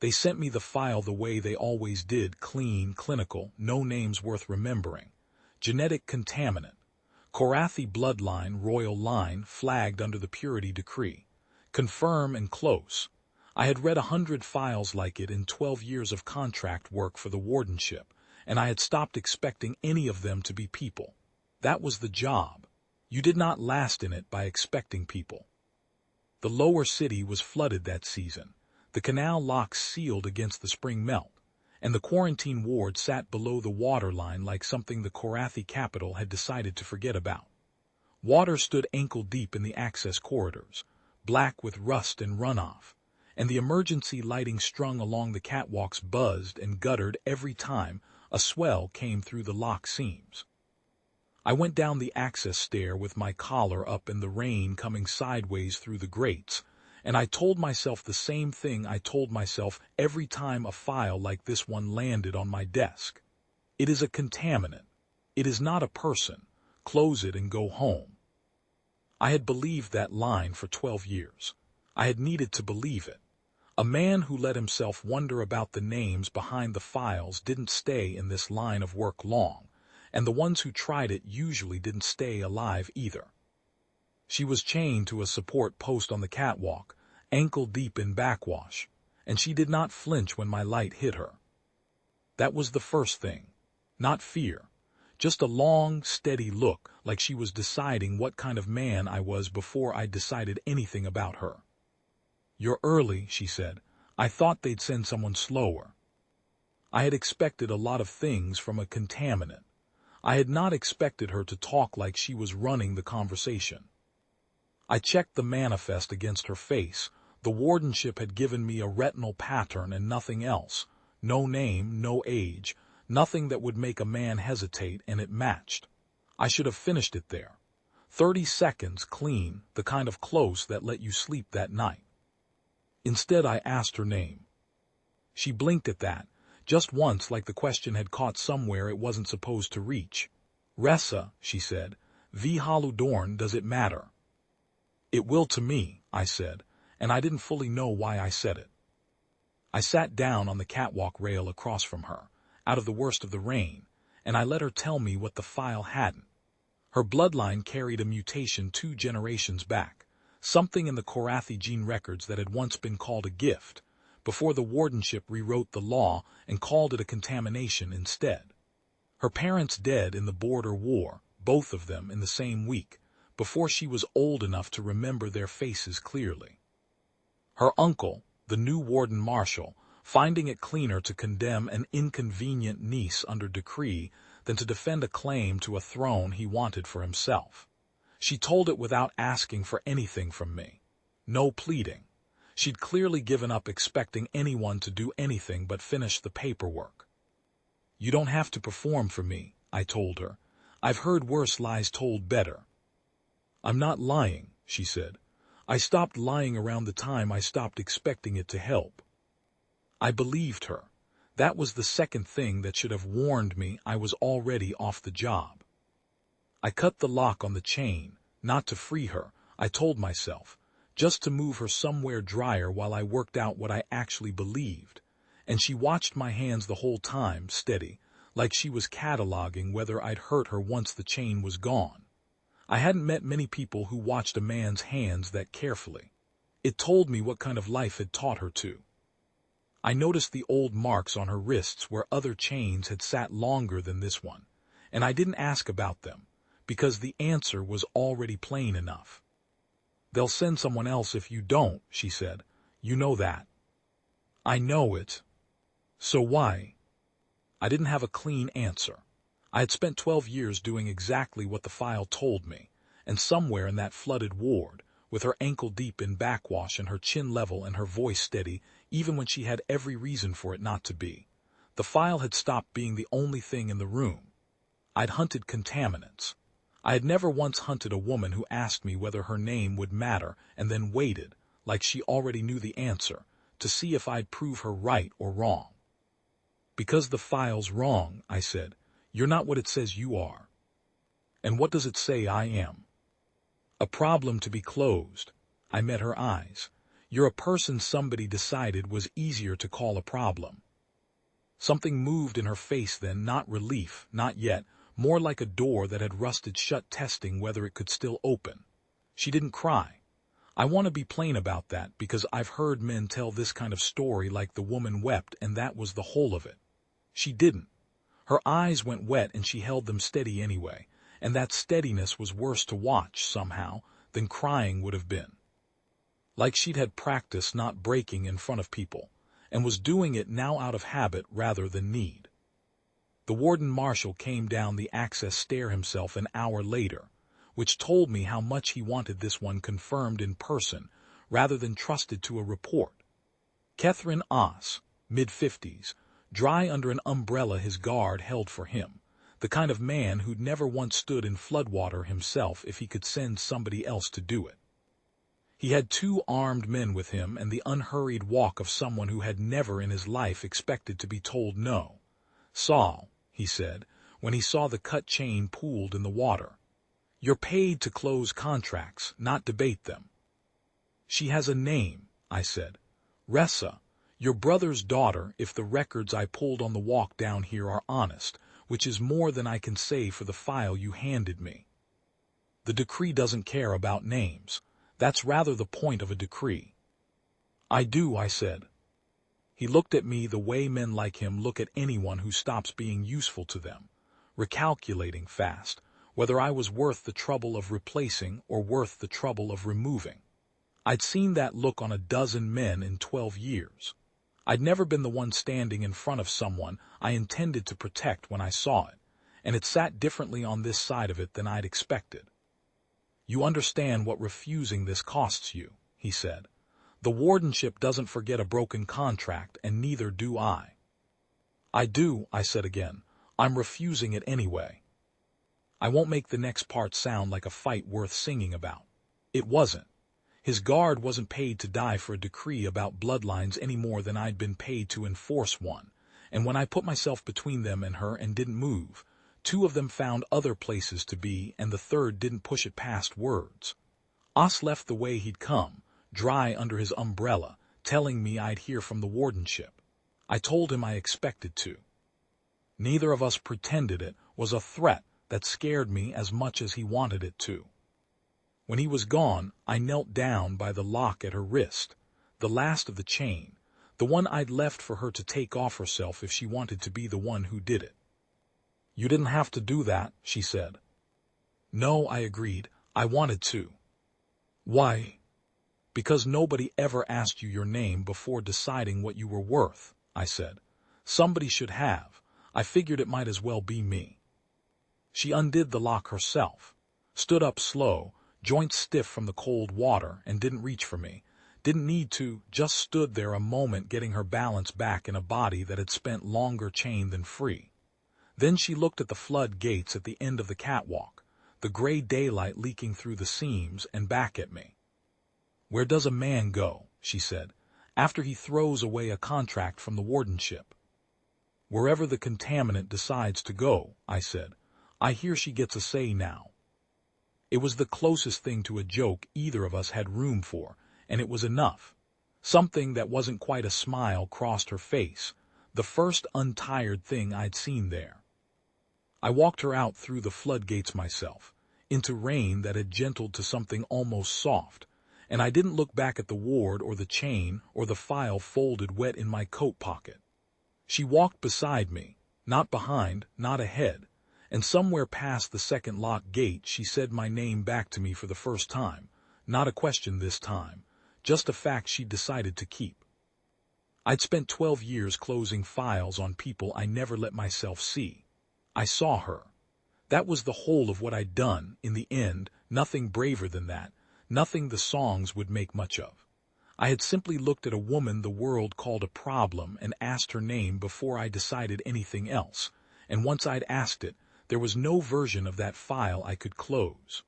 They sent me the file the way they always did, clean, clinical, no names worth remembering. Genetic contaminant. Korathi bloodline, royal line, flagged under the purity decree. Confirm and close. I had read 100 files like it in 12 years of contract work for the wardenship, and I had stopped expecting any of them to be people. That was the job. You did not last in it by expecting people. The lower city was flooded that season. The canal locks sealed against the spring melt, and the quarantine ward sat below the water line like something the Korathi capital had decided to forget about. Water stood ankle-deep in the access corridors, black with rust and runoff, and the emergency lighting strung along the catwalks buzzed and guttered every time a swell came through the lock seams. I went down the access stair with my collar up and the rain coming sideways through the grates, and I told myself the same thing I told myself every time a file like this one landed on my desk. It is a contaminant. It is not a person. Close it and go home. I had believed that line for 12 years. I had needed to believe it. A man who let himself wonder about the names behind the files didn't stay in this line of work long, and the ones who tried it usually didn't stay alive either. She was chained to a support post on the catwalk, ankle-deep in backwash, and she did not flinch when my light hit her. That was the first thing. Not fear. Just a long, steady look, like she was deciding what kind of man I was before I decided anything about her. "You're early," she said. "I thought they'd send someone slower." I had expected a lot of things from a contaminant. I had not expected her to talk like she was running the conversation. I checked the manifest against her face. The wardenship had given me a retinal pattern and nothing else. No name, no age, nothing that would make a man hesitate, and it matched. I should have finished it there. 30 seconds, clean, the kind of close that let you sleep that night. Instead, I asked her name. She blinked at that, just once, like the question had caught somewhere it wasn't supposed to reach. "Ressa," she said. "V. Haludorn, does it matter?" "It will to me," I said, and I didn't fully know why I said it. I sat down on the catwalk rail across from her, out of the worst of the rain, and I let her tell me what the file hadn't. Her bloodline carried a mutation 2 generations back, something in the Korathi gene records that had once been called a gift, before the wardenship rewrote the law and called it a contamination instead. Her parents dead in the border war, both of them in the same week, before she was old enough to remember their faces clearly. Her uncle, the new warden marshal, finding it cleaner to condemn an inconvenient niece under decree than to defend a claim to a throne he wanted for himself. She told it without asking for anything from me. No pleading. She'd clearly given up expecting anyone to do anything but finish the paperwork. "You don't have to perform for me," I told her. "I've heard worse lies told better." "I'm not lying," she said. "I stopped lying around the time I stopped expecting it to help." I believed her. That was the second thing that should have warned me I was already off the job. I cut the lock on the chain, not to free her, I told myself, just to move her somewhere drier while I worked out what I actually believed. And she watched my hands the whole time, steady, like she was cataloging whether I'd hurt her once the chain was gone. I hadn't met many people who watched a man's hands that carefully. It told me what kind of life had taught her to. I noticed the old marks on her wrists where other chains had sat longer than this one, and I didn't ask about them, because the answer was already plain enough. "They'll send someone else if you don't," she said. "You know that." "I know it." "So why?" I didn't have a clean answer. I had spent 12 years doing exactly what the file told me, and somewhere in that flooded ward, with her ankle deep in backwash and her chin level and her voice steady, even when she had every reason for it not to be, the file had stopped being the only thing in the room. I'd hunted contaminants. I had never once hunted a woman who asked me whether her name would matter and then waited, like she already knew the answer, to see if I'd prove her right or wrong. "Because the file's wrong," I said. "You're not what it says you are." "And what does it say I am?" "A problem to be closed." I met her eyes. You're a person somebody decided was easier to call a problem. Something moved in her face then, not relief, not yet, more like a door that had rusted shut testing whether it could still open. She didn't cry. I want to be plain about that because I've heard men tell this kind of story like the woman wept and that was the whole of it. She didn't. Her eyes went wet and she held them steady anyway, and that steadiness was worse to watch, somehow, than crying would have been. Like she'd had practice not breaking in front of people, and was doing it now out of habit rather than need. The warden marshal came down the access stair himself an hour later, which told me how much he wanted this one confirmed in person rather than trusted to a report. Catherine Oss, mid-50s, dry under an umbrella his guard held for him, the kind of man who'd never once stood in floodwater himself if he could send somebody else to do it. He had 2 armed men with him and the unhurried walk of someone who had never in his life expected to be told no. "Saul," he said, when he saw the cut chain pooled in the water. "You're paid to close contracts, not debate them." "She has a name," I said. "Ressa, your brother's daughter, if the records I pulled on the walk down here are honest, which is more than I can say for the file you handed me. The decree doesn't care about names. That's rather the point of a decree." "I do," I said. He looked at me the way men like him look at anyone who stops being useful to them, recalculating fast, whether I was worth the trouble of replacing or worth the trouble of removing. I'd seen that look on a dozen men in 12 years. I'd never been the one standing in front of someone I intended to protect when I saw it, and it sat differently on this side of it than I'd expected. "You understand what refusing this costs you," he said. "The wardenship doesn't forget a broken contract, and neither do I." "I do," I said again. "I'm refusing it anyway." I won't make the next part sound like a fight worth singing about. It wasn't. His guard wasn't paid to die for a decree about bloodlines any more than I'd been paid to enforce one, and when I put myself between them and her and didn't move, 2 of them found other places to be, and the third didn't push it past words. Oss left the way he'd come, dry under his umbrella, telling me I'd hear from the wardenship. I told him I expected to. Neither of us pretended it was a threat that scared me as much as he wanted it to. When he was gone, I knelt down by the lock at her wrist, the last of the chain, the one I'd left for her to take off herself if she wanted to be the one who did it. "You didn't have to do that," she said. "No," I agreed. "I wanted to." "Why?" "Because nobody ever asked you your name before deciding what you were worth," I said. "Somebody should have. I figured it might as well be me." She undid the lock herself, stood up slow, joints stiff from the cold water, and didn't reach for me. Didn't need to, just stood there a moment getting her balance back in a body that had spent longer chained than free. Then she looked at the flood gates at the end of the catwalk, the gray daylight leaking through the seams, and back at me. "Where does a man go," she said, "after he throws away a contract from the wardenship?" "Wherever the contaminant decides to go," I said. "I hear she gets a say now." It was the closest thing to a joke either of us had room for, and it was enough. Something that wasn't quite a smile crossed her face, the first untired thing I'd seen there. I walked her out through the floodgates myself, into rain that had gentled to something almost soft, and I didn't look back at the ward or the chain or the file folded wet in my coat pocket. She walked beside me, not behind, not ahead, and somewhere past the second lock gate she said my name back to me for the first time, not a question this time, just a fact she'd decided to keep. I'd spent 12 years closing files on people I never let myself see. I saw her. That was the whole of what I'd done, in the end, nothing braver than that, nothing the songs would make much of. I had simply looked at a woman the world called a problem and asked her name before I decided anything else, and once I'd asked it, there was no version of that file I could close.